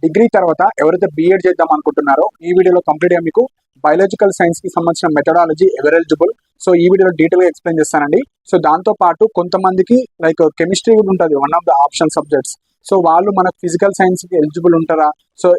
Degree తర్వాత ఎవరైతే BEd చేద్దాం అనుకుంటున్నారో ఈ వీడియోలో కంప్లీట్గా మీకు బయాలజికల్ సైన్స్ కి సంబంధించిన మెథడాలజీ ఎవర్ ఎలిజిబుల్, సో ఈ వీడియోలో డీటెయిల్ గా ఎక్స్ప్లెయిన్ చేస్తానండి. సో దాంతో పాటు కొంతమందికి లైక్ కెమిస్ట్రీ కూడా ఉంటుంది, one of the option subjects. So వాళ్ళు మనకు ఫిజికల్ సైన్స్ కి ఎలిజిబుల్ ఉంటారా, సో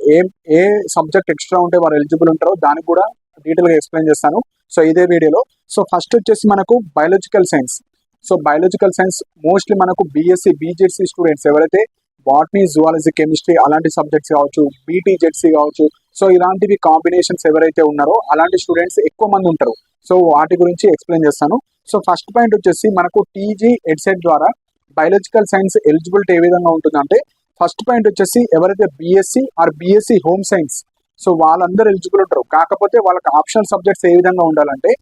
ఏ సబ్జెక్ట్ ఎక్స్ట్రా ఉంటే వారు ఎలిజిబుల్ ఉంటారో దానికి కూడా డీటెయిల్ గా ఎక్స్ప్లెయిన్ చేస్తాను సో ఇదే వీడియోలో. సో ఫస్ట్ వచ్చేసి మనకు biological science. So biological science mostly మనకు బీఎస్సీ బీజెడ్సీ స్టూడెంట్స్ ఎవరైతే బాటనీ, జువాలజీ, కెమిస్ట్రీ అలాంటి సబ్జెక్ట్స్ కావచ్చు, బీటీజెడ్సీ కావచ్చు, సో ఇలాంటివి కాంబినేషన్స్ ఎవరైతే ఉన్నారో అలాంటి స్టూడెంట్స్ ఎక్కువ మంది ఉంటారు. సో వాటి గురించి ఎక్స్ప్లెయిన్ చేస్తాను. సో ఫస్ట్ పాయింట్ వచ్చేసి మనకు టీజీ ఎడ్సెట్ ద్వారా బయాలజికల్ సైన్స్ ఎలిజిబిలిటీ ఏ విధంగా ఉంటుందంటే, ఫస్ట్ పాయింట్ వచ్చేసి ఎవరైతే BSc or BSc home science, so వాళ్ళందరూ ఎలిజిబుల్ ఉంటారు. కాకపోతే వాళ్ళకి ఆప్షనల్ సబ్జెక్ట్స్ ఏ విధంగా ఉండాలంటే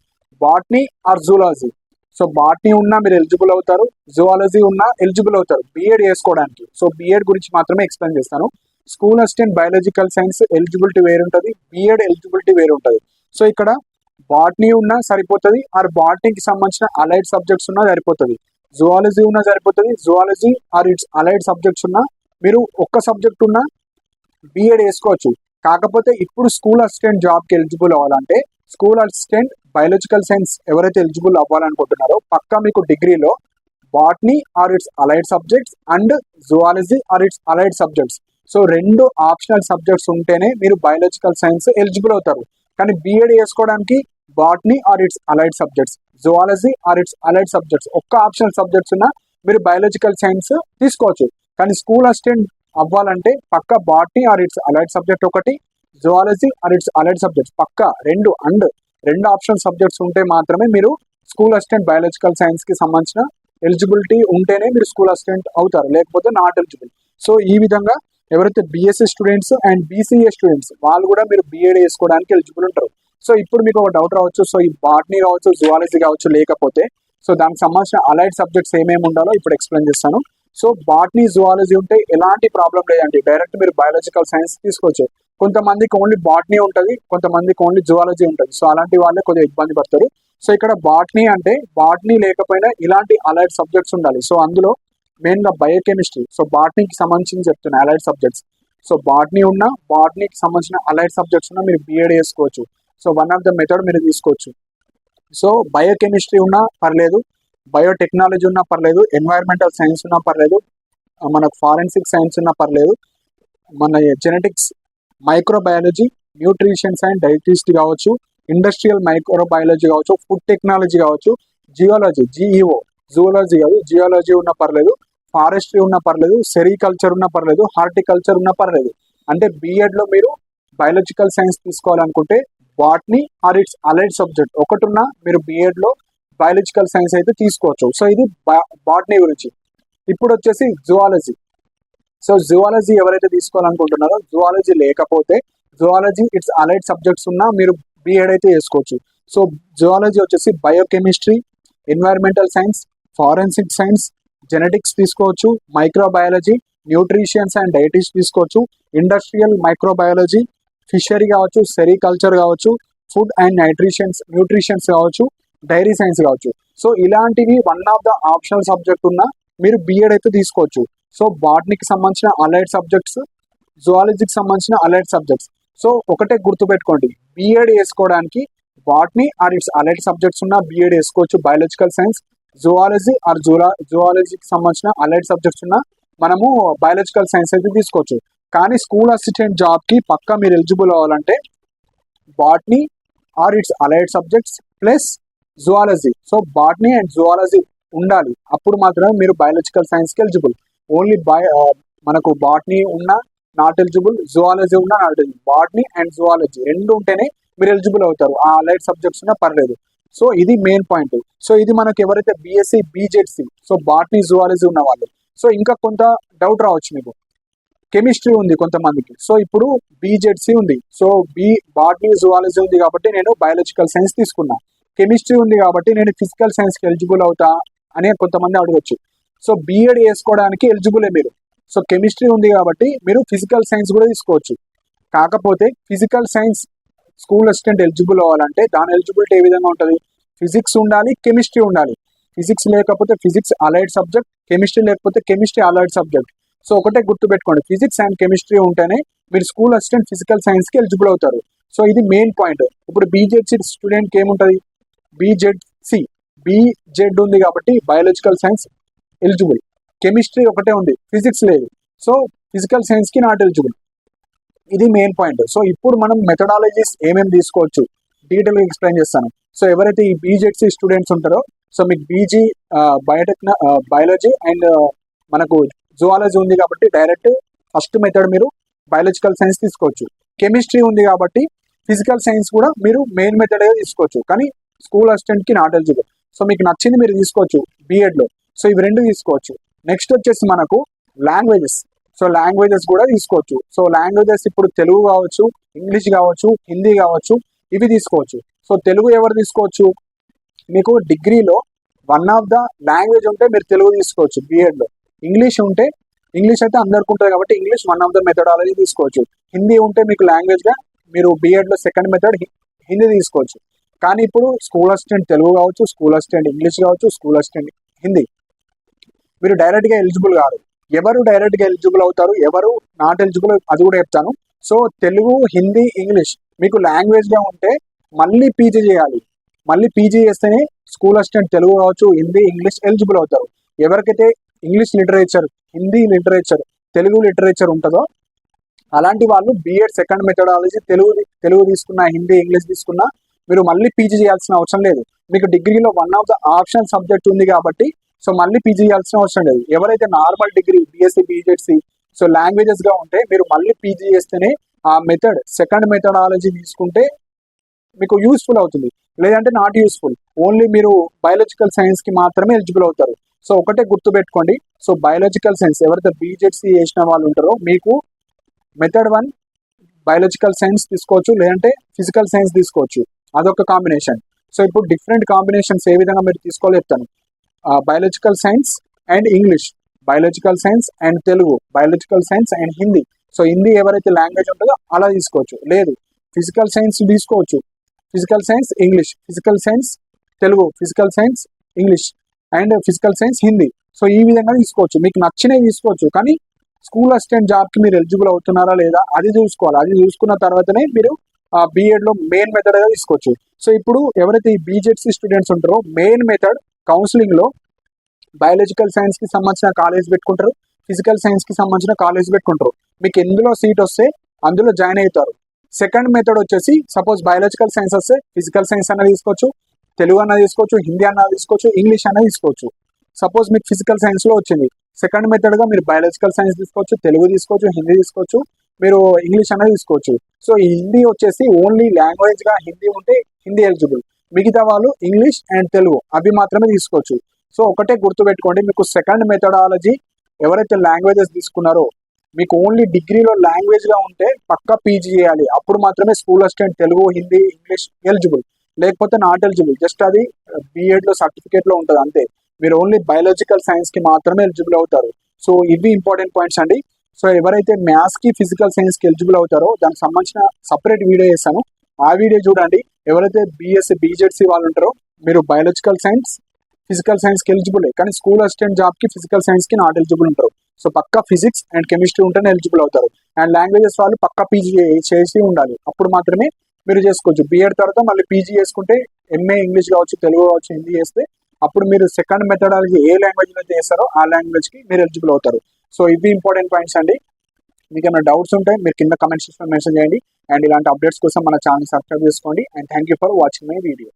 botany are zoology. So botany ఉన్నా మీరు ఎలిజిబుల్ అవుతారు, జువాలజీ ఉన్నా ఎలిజిబుల్ అవుతారు బీఎడ్ చేసుకోవడానికి. సో బీఎడ్ గురించి మాత్రమే ఎక్స్ప్లెయిన్ చేస్తాను. School assistant biological science eligibility వేరు ఉంటుంది, బీఎడ్ ఎలిజిబిలిటీ వేరు ఉంటుంది. సో ఇక్కడ బాటనీ ఉన్నా సరిపోతుంది, ఆర్ బాటనీకి సంబంధించిన అలైడ్ సబ్జెక్ట్స్ ఉన్నా సరిపోతుంది, జువాలజీ ఉన్నా సరిపోతుంది, zoology or its allied subjects ఉన్నా మీరు ఒక్క సబ్జెక్ట్ ఉన్నా బీఎడ్ వేసుకోవచ్చు. కాకపోతే ఇప్పుడు స్కూల్ అసిస్టెంట్ జాబ్కి ఎలిజిబుల్ అవ్వాలంటే స్కూల్ అసిస్టెంట్ బయాలజికల్ సైన్స్ ఎవరైతే ఎలిజిబుల్ అవ్వాలనుకుంటున్నారో పక్కా మీకు డిగ్రీలో botany or its allied subjects and zoology or its allied subjects, so రెండు ఆప్షనల్ సబ్జెక్ట్స్ ఉంటేనే మీరు బయాలజికల్ సైన్స్ ఎలిజిబుల్ అవుతారు. కానీ బీఎడ్ చేసుకోవడానికి botany or its allied subjects, zoology or its allied subjects, ఒక్క ఆప్షనల్ సబ్జెక్ట్స్ ఉన్నా మీరు బయాలజికల్ సైన్స్ తీసుకోవచ్చు. కానీ స్కూల్ అసిస్టెంట్ అవ్వాలంటే పక్క botany or its allied subject ఒకటి, zoology or its allied subjects పక్క రెండు ఆప్షన్ సబ్జెక్ట్స్ ఉంటే మాత్రమే మీరు స్కూల్ అసిస్టెంట్ బయాలజికల్ సైన్స్ కి సంబంధించిన ఎలిజిబిలిటీ ఉంటేనే మీరు స్కూల్ అసిస్టెంట్ అవుతారు, లేకపోతే నాట్ ఎలిజిబుల్. సో ఈ విధంగా ఎవరైతే BSc students and BCA students వాళ్ళు కూడా మీరు బీఎడ్ చేసుకోవడానికి ఎలిజిబుల్ ఉంటారు. సో ఇప్పుడు మీకు ఒక డౌట్ రావచ్చు, సో ఈ బాటనీ కావచ్చు, జువాలజీ కావచ్చు, లేకపోతే సో దానికి సంబంధించిన అలైడ్ సబ్జెక్ట్స్ ఏమేమి ఉండాలో ఇప్పుడు ఎక్స్ప్లెయిన్ చేస్తాను. సో బాటనీ, జువాలజీ ఉంటే ఎలాంటి ప్రాబ్లం లేదండి, డైరెక్ట్ మీరు బయాలజికల్ సైన్స్ తీసుకోవచ్చు. కొంతమందికి ఓన్లీ బాటనీ ఉంటుంది, కొంతమందికి ఓన్లీ జువాలజీ ఉంటుంది. సో అలాంటి వాళ్ళే కొద్దిగా ఇబ్బంది పడతారు. సో ఇక్కడ బాటనీ అంటే బాటనీ లేకపోయినా ఇలాంటి అలైడ్ సబ్జెక్ట్స్ ఉండాలి. సో అందులో మెయిన్ గా బయోకెమిస్ట్రీ, సో బాటనీకి సంబంధించి చెప్తున్నా అలైడ్ సబ్జెక్ట్స్. సో బాటనీ ఉన్నా బాటనీకి సంబంధించిన అలైడ్ సబ్జెక్ట్స్ ఉన్నా మీరు బీఎడ్ చేసుకోవచ్చు. So one of the method మీరు తీసుకోవచ్చు. సో బయోకెమిస్ట్రీ ఉన్నా పర్లేదు, బయోటెక్నాలజీ ఉన్నా పర్లేదు, ఎన్వైరన్మెంటల్ సైన్స్ ఉన్నా పర్లేదు, మనకు ఫారెన్సిక్ సైన్స్ ఉన్నా పర్లేదు, మన జెనెటిక్స్, మైక్రోబయాలజీ, న్యూట్రిషన్స్ అండ్ డైటిస్ట్ కావచ్చు, ఇండస్ట్రియల్ మైక్రోబయాలజీ కావచ్చు, ఫుడ్ టెక్నాలజీ కావచ్చు, జియాలజీ, జిఈఓ జూలాజీ కాదు జియాలజీ ఉన్నా పర్లేదు, ఫారెస్ట్రీ ఉన్నా పర్లేదు, సెరికల్చర్ ఉన్నా పర్లేదు, హార్టికల్చర్ ఉన్నా పర్లేదు. అంటే బీఎడ్ లో మీరు బయాలజికల్ సైన్స్ తీసుకోవాలనుకుంటే botany or its allied subject ఒకటి ఉన్నా మీరు బీఎడ్ లో బయాలజికల్ సైన్స్ అయితే తీసుకోవచ్చు. సో ఇది బాటనీ గురించి. ఇప్పుడు వచ్చేసి జువాలజీ. సో జువాలజీ ఎవరైతే తీసుకోవాలనుకుంటున్నారో, జువాలజీ లేకపోతే జువాలజీ ఇట్స్ అలైడ్ సబ్జెక్ట్స్ ఉన్నా మీరు బీఎడ్ అయితే చేసుకోవచ్చు. సో జువాలజీ వచ్చేసి biochemistry, environmental science, forensic science, genetics తీసుకోవచ్చు, మైక్రోబయాలజీ, న్యూట్రిషన్స్ అండ్ డైటిస్ట్ తీసుకోవచ్చు, ఇండస్ట్రియల్ మైక్రోబయాలజీ, ఫిషరీ కావచ్చు, సెరికల్చర్ కావచ్చు, ఫుడ్ అండ్ న్యూట్రిషన్స్ కావచ్చు, డైరీ సైన్స్ కావచ్చు. సో ఇలాంటివి one of the optional subject ఉన్నా మీరు బీఎడ్ అయితే తీసుకోవచ్చు. సో బాటనీకి సంబంధించిన అలైడ్ సబ్జెక్ట్స్, జువాలజీకి సంబంధించిన అలైడ్ సబ్జెక్ట్స్. సో ఒకటే గుర్తుపెట్టుకోండి, బీఎడ్ వేసుకోవడానికి botany or its allied subjects ఉన్న బీఎడ్ వేసుకోవచ్చు బయాలజికల్ సైన్స్, జువాలజీ ఆర్ జువాలజీకి సంబంధించిన అలైడ్ సబ్జెక్ట్స్ ఉన్న మనము బయాలజికల్ సైన్స్ అయితే తీసుకోవచ్చు. కానీ స్కూల్ అసిస్టెంట్ జాబ్ కి పక్కా మీరు ఎలిజిబుల్ అవ్వాలంటే botany or its allied subjects plus zoology. So botany and zoology ఉండాలి, అప్పుడు మాత్రమే మీరు బయాలజికల్ సైన్స్ కి ఎలిజిబుల్. ఓన్లీ మనకు బాటనీ ఉన్నా నాట్ ఎలిజిబుల్, జువాలజీ ఉన్నా not eligible. Botany and zoology రెండు ఉంటేనే మీరు ఎలిజిబుల్ అవుతారు, ఆ అలైడ్ సబ్జెక్ట్స్ ఉన్నా పర్లేదు. సో ఇది మెయిన్ పాయింట్. సో ఇది మనకు ఎవరైతే BSc BZC, so botany zoology ఉన్న వాళ్ళు. సో ఇంకా కొంత డౌట్ రావచ్చు మీకు, కెమిస్ట్రీ ఉంది కొంతమందికి. సో ఇప్పుడు బీజెడ్సీ ఉంది, సో బాటనీ జువాలజీ ఉంది కాబట్టి నేను బయాలజికల్ సైన్స్ తీసుకున్నా, కెమిస్ట్రీ ఉంది కాబట్టి నేను ఫిజికల్ సైన్స్ కి ఎలిజిబుల్ అవుతా అని కొంతమంది అడగొచ్చు. సో బీఎడ్ వేసుకోవడానికి ఎలిజిబులే మీరు. సో కెమిస్ట్రీ ఉంది కాబట్టి మీరు ఫిజికల్ సైన్స్ కూడా తీసుకోవచ్చు. కాకపోతే physical science school assistant eligible అవ్వాలంటే దాని ఎలిజిబిలిటీ ఏ విధంగా ఉంటుంది, ఫిజిక్స్ ఉండాలి, కెమిస్ట్రీ ఉండాలి. ఫిజిక్స్ లేకపోతే ఫిజిక్స్ అలైడ్ సబ్జెక్ట్, కెమిస్ట్రీ లేకపోతే కెమిస్ట్రీ అలైడ్ సబ్జెక్ట్. సో ఒకటే గుర్తుపెట్టుకోండి, ఫిజిక్స్ అండ్ కెమిస్ట్రీ ఉంటేనే మీరు స్కూల్ అసిస్టెంట్ ఫిజికల్ సైన్స్కి ఎలిజిబుల్ అవుతారు. సో ఇది మెయిన్ పాయింట్. ఇప్పుడు బీజెడ్సీ స్టూడెంట్కి ఏముంటుంది, బీజెడ్సి బీజెడ్ ఉంది కాబట్టి బయాలజికల్ సైన్స్ ఎలిజిబుల్, కెమిస్ట్రీ ఒకటే ఉంది, ఫిజిక్స్ లేదు, సో ఫిజికల్ సైన్స్కి నాట్ ఎలిజిబుల్. ఇది మెయిన్ పాయింట్. సో ఇప్పుడు మనం మెథడాలజీస్ ఏమేమి తీసుకోవచ్చు డీటెయిల్గా ఎక్స్ప్లెయిన్ చేస్తాను. సో ఎవరైతే ఈ బీజెడ్సీ స్టూడెంట్స్ ఉంటారో, సో మీకు బీజీ బయాలజీ అండ్ మనకు జువాలజీ ఉంది కాబట్టి డైరెక్ట్ ఫస్ట్ మెథడ్ మీరు బయాలజికల్ సైన్స్ తీసుకోవచ్చు. కెమిస్ట్రీ ఉంది కాబట్టి ఫిజికల్ సైన్స్ కూడా మీరు మెయిన్ మెథడ్గా తీసుకోవచ్చు, కానీ స్కూల్ అసిస్టెంట్కి నాట్ ఎలిజిబుల్. సో మీకు నచ్చింది మీరు తీసుకోవచ్చు బీఎడ్లో. సో ఇవి రెండు తీసుకోవచ్చు. నెక్స్ట్ వచ్చేసి మనకు లాంగ్వేజెస్. సో లాంగ్వేజెస్ కూడా తీసుకోవచ్చు. సో లాంగ్వేజెస్ ఇప్పుడు తెలుగు కావచ్చు, ఇంగ్లీష్ కావచ్చు, హిందీ కావచ్చు, ఇవి తీసుకోవచ్చు. సో తెలుగు ఎవరు తీసుకోవచ్చు, మీకు డిగ్రీలో వన్ ఆఫ్ ద లాంగ్వేజ్ ఉంటే మీరు తెలుగు తీసుకోవచ్చు బీఎడ్లో. ఇంగ్లీష్ ఉంటే ఇంగ్లీష్ అయితే అందరికి ఉంటుంది కాబట్టి English one of the methodology తీసుకోవచ్చు. హిందీ ఉంటే మీకు లాంగ్వేజ్గా మీరు బీఎడ్లో సెకండ్ మెథడ్ హిందీ తీసుకోవచ్చు. కానీ ఇప్పుడు స్కూల్ అసిస్టెంట్ తెలుగు కావచ్చు, స్కూల్ అసిస్టెంట్ ఇంగ్లీష్ కావచ్చు, స్కూల్ అసిస్టెంట్ హిందీ, మీరు డైరెక్ట్గా ఎలిజిబుల్ కాదు. ఎవరు డైరెక్ట్గా ఎలిజిబుల్ అవుతారు, ఎవరు నాట్ ఎలిజిబుల్ అది కూడా చెప్తాను. సో తెలుగు, హిందీ, ఇంగ్లీష్ మీకు లాంగ్వేజ్గా ఉంటే మళ్ళీ పీజీ చేయాలి. మళ్ళీ పీజీ చేస్తేనే స్కూల్ అసిస్టెంట్ తెలుగు కావచ్చు, హిందీ, ఇంగ్లీష్ ఎలిజిబుల్ అవుతారు. ఎవరికైతే English literature, Hindi literature, Telugu literature ఉంటుందో అలాంటి వాళ్ళు బీఎడ్ సెకండ్ మెథడాలజీ తెలుగు తీసుకున్నా, హిందీ, ఇంగ్లీష్ తీసుకున్నా మీరు మళ్ళీ పీజీ చేయాల్సిన అవసరం లేదు. మీకు డిగ్రీలో one of the option subject ఉంది కాబట్టి సో మళ్ళీ పీజీ చేయాల్సిన అవసరం లేదు. ఎవరైతే normal degree BSc, BZC so లాంగ్వేజెస్గా ఉంటే మీరు మళ్ళీ పీజీ చేస్తేనే ఆ మెథడ్ సెకండ్ మెథడాలజీ తీసుకుంటే మీకు యూస్ఫుల్ అవుతుంది, లేదంటే నాట్ యూస్ఫుల్. ఓన్లీ మీరు బయాలజికల్ సైన్స్కి మాత్రమే ఎలిజిబుల్ అవుతారు. సో ఒకటే గుర్తుపెట్టుకోండి, సో బయాలజికల్ సైన్స్ ఎవరైతే బీజెడ్సీ చేసిన వాళ్ళు ఉంటారో మీకు మెథడ్ 1 బయాలజికల్ సైన్స్ తీసుకోవచ్చు, లేదంటే ఫిజికల్ సైన్స్ తీసుకోవచ్చు, అదొక కాంబినేషన్. సో ఇప్పుడు డిఫరెంట్ కాంబినేషన్స్ ఏ విధంగా మీరు తీసుకోవాలో చెప్తాను. Biological science and English, biological science and Telugu, biological science and Hindi. So Hindi ఎవరైతే లాంగ్వేజ్ ఉంటుందో అలా తీసుకోవచ్చు. లేదు ఫిజికల్ సైన్స్ తీసుకోవచ్చు, physical science English, physical science Telugu, physical science English and physical science Hindi. So ఈ విధంగా తీసుకోవచ్చు, మీకు నచ్చినవి తీసుకోవచ్చు. కానీ స్కూల్ అసిస్టెంట్ జాబ్కి మీరు ఎలిజిబుల్ అవుతున్నారా లేదా అది చూసుకోవాలి. అది చూసుకున్న తర్వాతనే మీరు బీఎడ్లో మెయిన్ మెథడ్గా తీసుకోవచ్చు. సో ఇప్పుడు ఎవరైతే ఈ బీజెడ్సీ స్టూడెంట్స్ ఉంటారో మెయిన్ మెథడ్ కౌన్సిలింగ్లో బయాలజికల్ సైన్స్కి సంబంధించిన కాలేజ్ పెట్టుకుంటారు, ఫిజికల్ సైన్స్కి సంబంధించిన కాలేజ్ పెట్టుకుంటారు. మీకు ఎందులో సీట్ వస్తే అందులో జాయిన్ అవుతారు. సెకండ్ మెథడ్ వచ్చేసి సపోజ్ బయాలజికల్ సైన్స్ వస్తే ఫిజికల్ సైన్స్ అన్న తీసుకోవచ్చు, తెలుగు అన్న తీసుకోవచ్చు, హిందీ అన్న తీసుకోవచ్చు, ఇంగ్లీష్ అన్న తీసుకోవచ్చు. సపోజ్ మీకు ఫిజికల్ సైన్స్లో వచ్చింది, సెకండ్ మెథడ్గా మీరు బయాలజికల్ సైన్స్ తీసుకోవచ్చు, తెలుగు తీసుకోవచ్చు, హిందీ తీసుకోవచ్చు, మీరు ఇంగ్లీష్ అనేది తీసుకోవచ్చు. సో ఈ హిందీ వచ్చేసి ఓన్లీ లాంగ్వేజ్గా హిందీ ఉంటే హిందీ ఎలిజిబుల్, మిగతా వాళ్ళు ఇంగ్లీష్ అండ్ తెలుగు అవి మాత్రమే తీసుకోవచ్చు. సో ఒకటే గుర్తుపెట్టుకోండి, మీకు సెకండ్ మెథడాలజీ ఎవరైతే లాంగ్వేజెస్ తీసుకున్నారో మీకు ఓన్లీ డిగ్రీలో లాంగ్వేజ్గా ఉంటే పక్కా పీజీ చేయాలి. అప్పుడు మాత్రమే school assistant Telugu, Hindi, English eligible, లేకపోతే నాట్ ఎలిజిబుల్. జస్ట్ అది బీఎడ్లో సర్టిఫికేట్లో ఉంటుంది అంతే. మీరు ఓన్లీ బయాలజికల్ సైన్స్కి మాత్రమే ఎలిజిబుల్ అవుతారు. సో ఇవి ఇంపార్టెంట్ పాయింట్స్ అండి. సో ఎవరైతే మ్యాథ్స్కి, ఫిజికల్ సైన్స్కి ఎలిజిబుల్ అవుతారో దానికి సంబంధించిన సపరేట్ వీడియో చేస్తాను, ఆ వీడియో చూడండి. ఎవరైతే బీఎస్సీ, బీజెడ్సీ వాళ్ళు ఉంటారో మీరు బయాలజికల్ సైన్స్, ఫిజికల్ సైన్స్కి ఎలిజిబుల్, కానీ స్కూల్ అసిస్టెంట్ జాబ్కి ఫిజికల్ సైన్స్కి నాట్ ఎలిజిబుల్ ఉంటారు. సో పక్కా ఫిజిక్స్ అండ్ కెమిస్ట్రీ ఉంటేనే ఎలిజిబుల్ అవుతారు. అండ్ లాంగ్వేజెస్ వాళ్ళు పక్కా పీజీ చేసి ఉండాలి, అప్పుడు మాత్రమే మీరు చేసుకోవచ్చు. బీఎడ్ తర్వాత మళ్ళీ పీజీ చేసుకుంటే ఎంఏ ఇంగ్లీష్ కావచ్చు, తెలుగు కావచ్చు, హిందీ చేస్తే అప్పుడు మీరు సెకండ్ మెథడాలజీ ఏ లాంగ్వేజ్లో చేస్తారో ఆ లాంగ్వేజ్కి మీరు ఎలిజిబుల్ అవుతారు. సో ఇవి ఇంపార్టెంట్ పాయింట్స్ అండి. మీకు ఏమైనా డౌట్స్ ఉంటే మీరు కింద కమెంట్ సెక్షన్లో మెన్షన్ చేయండి. అండ్ ఇలాంటి అప్డేట్స్ కోసం మన ఛానల్ సబ్స్క్రైబ్ చేసుకోండి. And thank you for watching my video.